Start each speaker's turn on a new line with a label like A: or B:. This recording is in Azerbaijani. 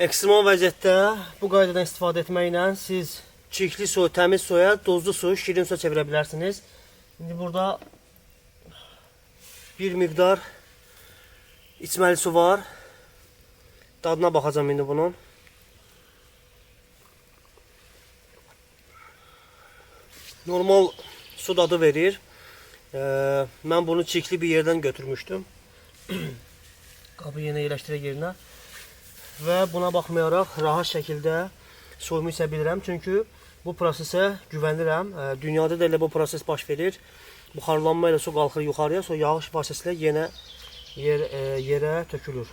A: Ekstremal vəziyyətdə bu qaydadan istifadə etməklə siz çirkli suyu təmiz suya, dozlu suyu şirin suya çevirə bilərsiniz. İndi burada bir miqdar içməli su var. Dadına baxacağım indi bunun. Normal su dadı verir. Mən bunu çirkli bir yerdən götürmüşdüm. Qabı yenə yerləşdirək yerinə. Və buna baxmayaraq rahat şəkildə suyumu içə bilirəm. Çünki bu prosesə güvənirəm. Dünyada da elə bu proses baş verir. Buxarlanma ilə su qalxır yuxarıya, sonra yağış vasitəsilə yenə yerə tökülür.